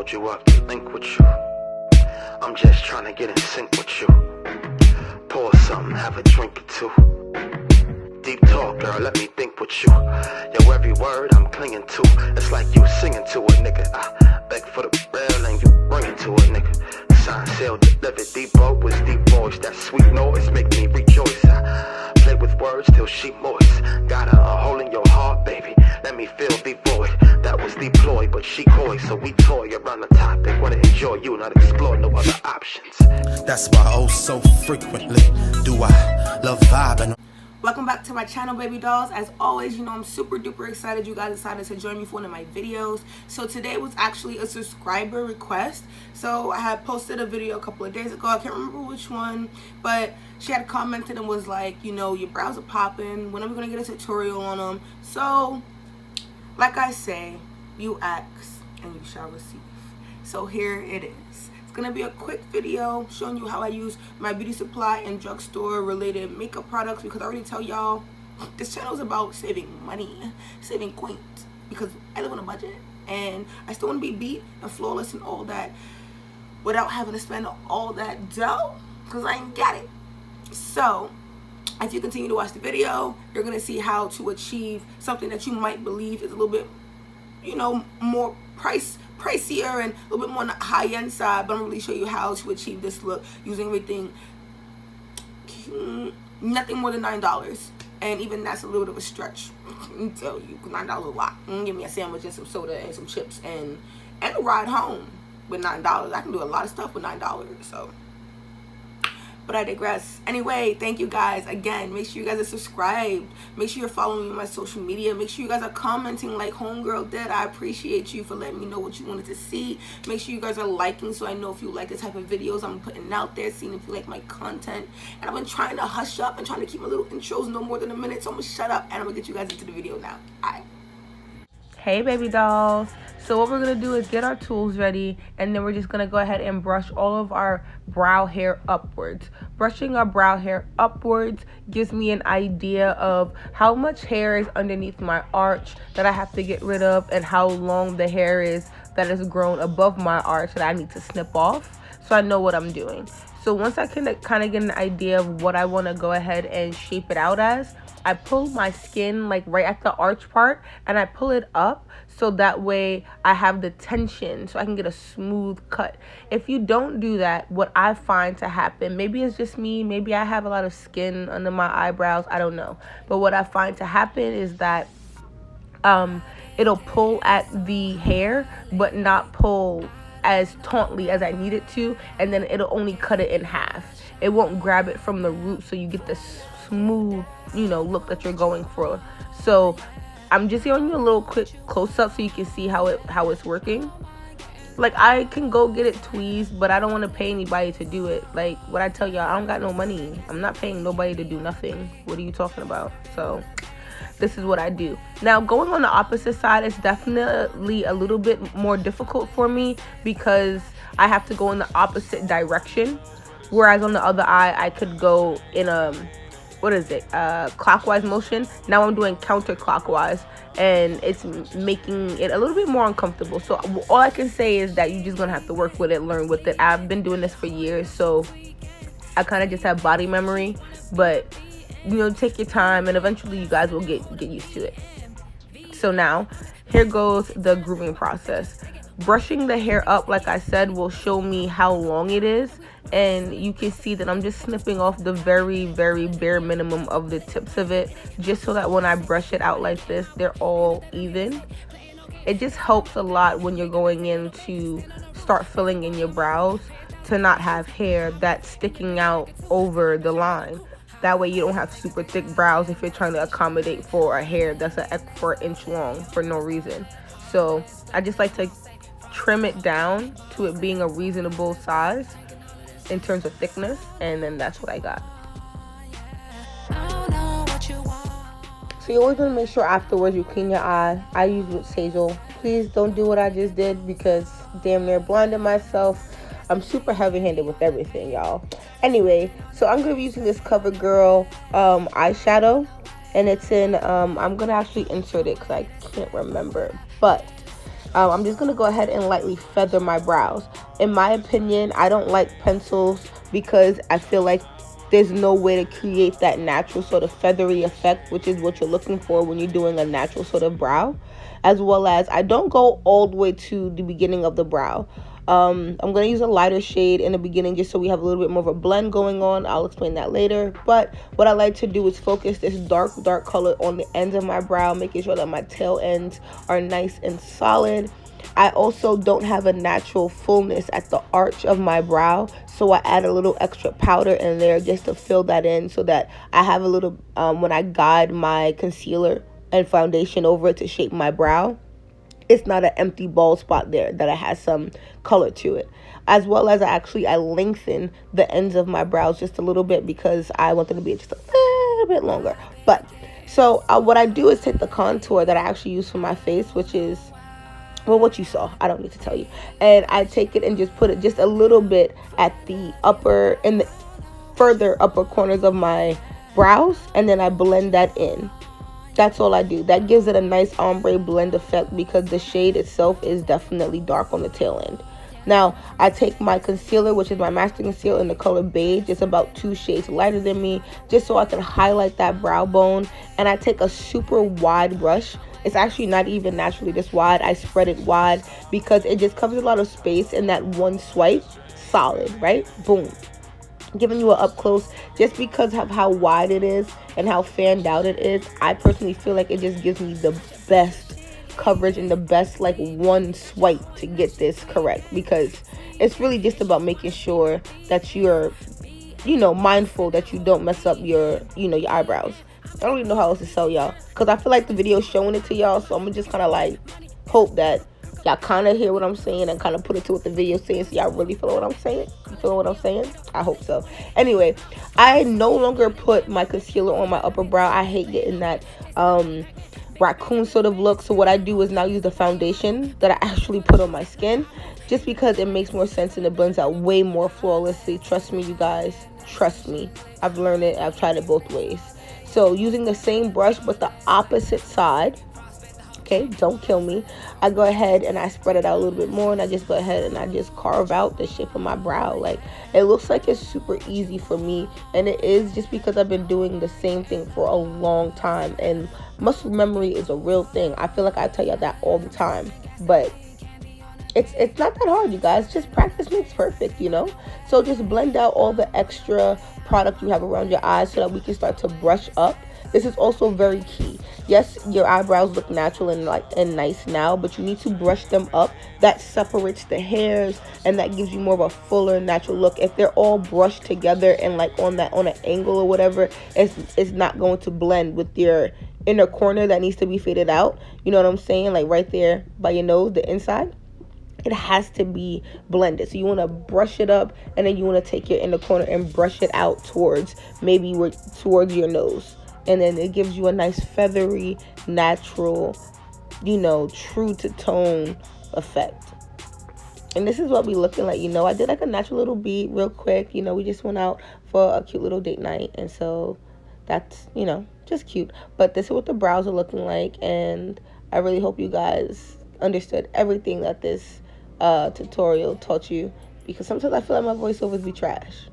called you up to link with you. I'm just trying to get in sync with you. Pour something, have a drink or two. Deep talk, girl, let me think with you. Yo, every word I'm clinging to, it's like you singing to a nigga. I beg for the real and you bring it to a nigga. Sign, seal, delivered, deep vote with deep voice. That sweet noise make me rejoice. I play with words till she moist. Got a hole in your heart, baby. Let me feel the void. That was deployed, but she coy, so we toy around the topic. Wanna enjoy you, not explore no other options. That's why oh so frequently do I love vibing. Welcome back to my channel, baby dolls. As always, you know I'm super duper excited you guys decided to join me for one of my videos. So today was actually a subscriber request. So I had posted a video a couple of days ago, I can't remember which one, but she had commented and was like, you know, your brows are popping, when are we gonna get a tutorial on them? So like I say, you ask and you shall receive. So here it is. Gonna be a quick video showing you how I use my beauty supply and drugstore related makeup products, because I already tell y'all this channel is about saving money, saving coins, because I live on a budget and I still want to be beat and flawless and all that without having to spend all that dough, because I ain't got it. So as you continue to watch the video, you're gonna see how to achieve something that you might believe is a little bit, you know, more pricier and a little bit more on the high-end side, but I'm really show you how to achieve this look using everything, nothing more than $9, and even that's a little bit of a stretch. I tell you, $9 a lot. Give me a sandwich and some soda and some chips and a ride home with $9. I can do a lot of stuff with $9. So, but I digress. Anyway, thank you guys again. Make sure you guys are subscribed. Make sure you're following me on my social media. Make sure you guys are commenting like homegirl did. I appreciate you for letting me know what you wanted to see. Make sure you guys are liking so I know if you like the type of videos I'm putting out there, seeing if you like my content. And I've been trying to hush up and trying to keep my little intros no more than a minute, so I'm gonna shut up and I'm gonna get you guys into the video now. Alright. Hey baby dolls. So what we're going to do is get our tools ready, and then we're just going to go ahead and brush all of our brow hair upwards. Brushing our brow hair upwards gives me an idea of how much hair is underneath my arch that I have to get rid of, and how long the hair is that has grown above my arch that I need to snip off, so I know what I'm doing. So once I can kind of get an idea of what I want to go ahead and shape it out as, I pull my skin like right at the arch part and I pull it up, so that way I have the tension so I can get a smooth cut. If you don't do that, what I find to happen, maybe it's just me, maybe I have a lot of skin under my eyebrows, I don't know, but what I find to happen is that it'll pull at the hair but not pull as tautly as I need it to, and then it'll only cut it in half. It won't grab it from the root, so you get this smooth, you know, look that you're going for. So I'm just giving you a little quick close-up so you can see how it's working. Like, I can go get it tweezed, but I don't want to pay anybody to do it. Like what I tell y'all, I don't got no money. I'm not paying nobody to do nothing. What are you talking about? So this is what I do. Now, going on the opposite side is definitely a little bit more difficult for me, because I have to go in the opposite direction. Whereas on the other eye, I could go in a, clockwise motion. Now I'm doing counterclockwise, and it's making it a little bit more uncomfortable. So all I can say is that you're just gonna have to work with it, learn with it. I've been doing this for years, so I kind of just have body memory, but you know, take your time and eventually you guys will get used to it. So now here goes the grooming process. Brushing the hair up, like I said, will show me how long it is, and you can see that I'm just snipping off the very, very bare minimum of the tips of it, just so that when I brush it out like this, they're all even. It just helps a lot when you're going in to start filling in your brows to not have hair that's sticking out over the line. That way you don't have super thick brows if you're trying to accommodate for a hair that's for an inch long for no reason. So I just like to trim it down to it being a reasonable size in terms of thickness, and then that's what I got. So you always want to make sure afterwards you clean your eye. I use with Sazal. Please don't do what I just did, because damn near blinded myself. I'm super heavy-handed with everything, y'all. Anyway, so I'm going to be using this CoverGirl eyeshadow, and it's in, I'm going to actually insert it because I can't remember, but I'm just going to go ahead and lightly feather my brows. In my opinion, I don't like pencils because I feel like there's no way to create that natural sort of feathery effect, which is what you're looking for when you're doing a natural sort of brow. As well as I don't go all the way to the beginning of the brow. I'm going to use a lighter shade in the beginning just so we have a little bit more of a blend going on. I'll explain that later. But what I like to do is focus this dark color on the ends of my brow, making sure that my tail ends are nice and solid. I also don't have a natural fullness at the arch of my brow, so I add a little extra powder in there just to fill that in so that I have a little, when I guide my concealer and foundation over it to shape my brow, it's not an empty bald spot there, that it has some color to it. As well as I lengthen the ends of my brows just a little bit because I want them to be just a little bit longer. But so what I do is take the contour that I actually use for my face, which is, well, what you saw, I don't need to tell you, and I take it and just put it just a little bit at the upper, in the further upper corners of my brows, and then I blend that in. That's all I do. That gives it a nice ombre blend effect because the shade itself is definitely dark on the tail end. Now, I take my concealer, which is my Master Concealer in the color beige. It's about 2 shades lighter than me, just so I can highlight that brow bone. And I take a super wide brush. It's actually not even naturally this wide. I spread it wide because it just covers a lot of space in that one swipe. Solid, right? Boom. Giving you an up close just because of how wide it is and how fanned out it is. I personally feel like it just gives me the best coverage and the best like one swipe to get this correct, because it's really just about making sure that you're, you know, mindful that you don't mess up your, you know, your eyebrows. I don't even know how else to tell y'all because I feel like the video is showing it to y'all, so I'm gonna just kind of like hope that y'all kind of hear what I'm saying and kind of put it to what the video is saying, so y'all really feel what I'm saying. You feel what I'm saying? I hope so. Anyway, I no longer put my concealer on my upper brow. I hate getting that raccoon sort of look, so what I do is now use the foundation that I actually put on my skin, just because it makes more sense and it blends out way more flawlessly. Trust me, you guys, trust me, I've learned it. I've tried it both ways. So using the same brush but the opposite side, okay, don't kill me, I go ahead and I spread it out a little bit more, and I just go ahead and I just carve out the shape of my brow. Like, it looks like it's super easy for me, and it is just because I've been doing the same thing for a long time, and muscle memory is a real thing. I feel like I tell y'all that all the time, but it's not that hard, you guys. Just practice makes perfect, you know. So just blend out all the extra product you have around your eyes so that we can start to brush up. This is also very key. Yes, your eyebrows look natural and nice now, but you need to brush them up. That separates the hairs and that gives you more of a fuller natural look. If they're all brushed together and like on an angle or whatever, it's not going to blend with your inner corner that needs to be faded out. You know what I'm saying? Like right there by your nose, the inside. It has to be blended. So you want to brush it up, and then you want to take your inner corner and brush it out towards towards your nose. And then it gives you a nice feathery, natural, you know, true to tone effect. And this is what we looking like, you know. I did like a natural little beat real quick. You know, we just went out for a cute little date night. And so that's, you know, just cute. But this is what the brows are looking like. And I really hope you guys understood everything that this tutorial taught you, because sometimes I feel like my voiceovers be trash.